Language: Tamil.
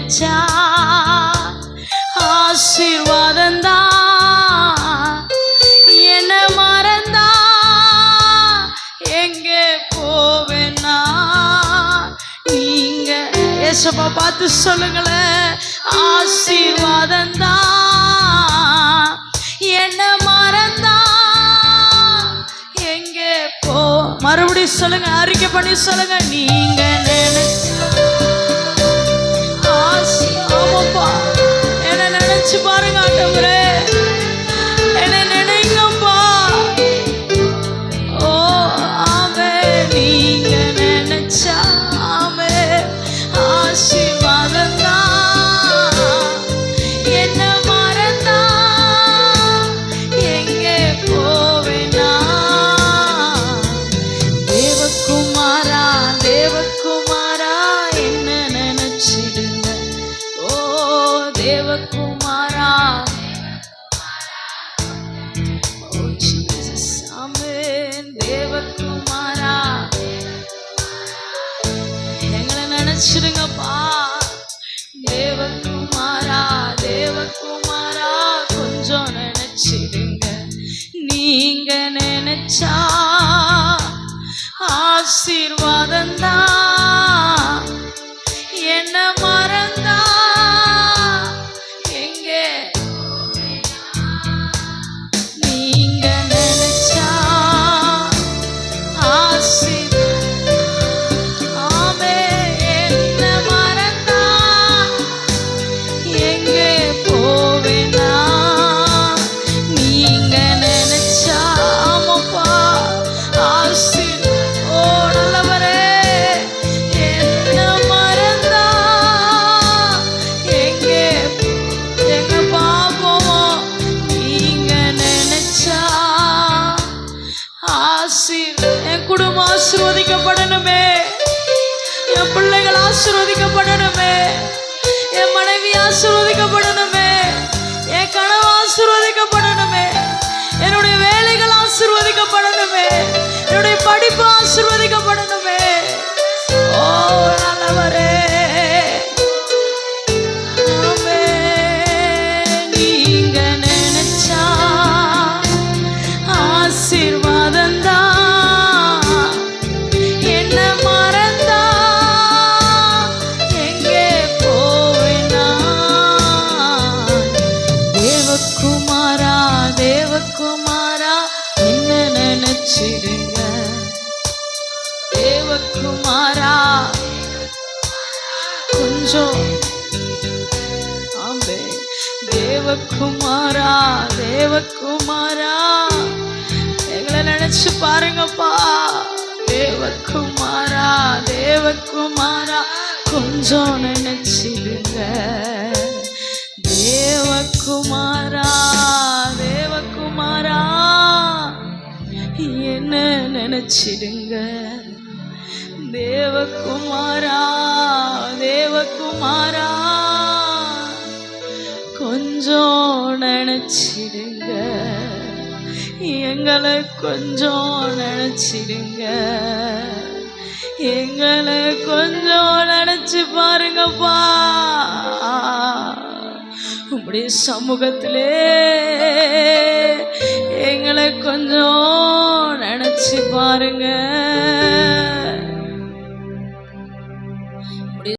நினைச்சா ஆசீர்வாதந்தா. என்ன மறந்தா எங்கே போவேன்னா நீங்க ஏசப்பா பார்த்து சொல்லுங்களேன். ஆசீர்வாதந்தா என்ன மறந்தா எங்கே போ. மறுபடியும் சொல்லுங்க, அறிக்கை பண்ணி சொல்லுங்க. நீங்க ஆமாப்பா என்ன நினைச்சு பாருங்க ஆண்டவரே, என்ன நினைங்கப்பா. ஓ ஆமே, நீங்க நினைச்சா ஆமே ஆசீர்வாதந்தா. என்ன மறந்தா எங்கே போவேனா தேவகுமாரா, தேவகுமாரா என்ன நினைச்சிடுங்க. ஓ தேவகுமாரா, ஓ ஜீசஸ் ஆமென். தேவகுமாரா எங்களை நினைச்சிடுங்கப்பா. தேவகுமாரா, தேவகுமாரா கொஞ்சம் நினைச்சிடுங்க. நீங்க நினைச்சா ஆசீர்வாதந்தா. என்ன மறந்தா எங்கே நீங்க நினைச்சா ஆமே. என்ன மறந்தா எங்கே போவேனா நீங்க நினைச்சா ஆமாப்பா ஓ நல்லவரே. என்ன மறந்தா எங்கே எங்க பாப்போமோ நீங்க நினைச்சா என் குடும்பம் ஆசீர்வதிக்கப்படணுமே, என் பிள்ளைகள் ஆசீர்வதிக்கப்படணுமே, என் மனைவி ஆசீர்வதிக்கப்படணுமே, என் கனவு ஆசீர்வதிக்கப்படணுமே, என்னுடைய வேலைகள் ஆசீர்வதிக்கப்படணுமே, என்னுடைய படிப்பு ஆசீர்வதிக்கப்படணுமே. ஓ நல்லவரே ஆமே. நீங்க நினைச்சா ஆசீர்வாதந்தா. என்ன மறந்தா எங்கே போவேனா தேவகுமாரா, தேவகுமாரா என்ன நினைச்சிடுங்க. தேவகுமாரா கொஞ்சம் ஆமே. தேவகுமாரா, தேவகுமாரா எங்களை நினைச்சு பாருங்கப்பா. தேவகுமாரா, தேவகுமாரா கொஞ்சம் நினைச்சிடுங்க. தேவகுமாரா, தேவகுமாரா என்ன நினைச்சிடுங்க. தேவகுமாரா, தேவகுமாரா கொஞ்சம் நினைச்சிடுங்க. எங்களை கொஞ்சம் நினைச்சிடுங்க. எங்களை கொஞ்சம் நினைச்சு பாருங்கப்பா. உம்முடைய சமூகத்திலே எங்களை கொஞ்சம் நினைச்சு பாருங்க.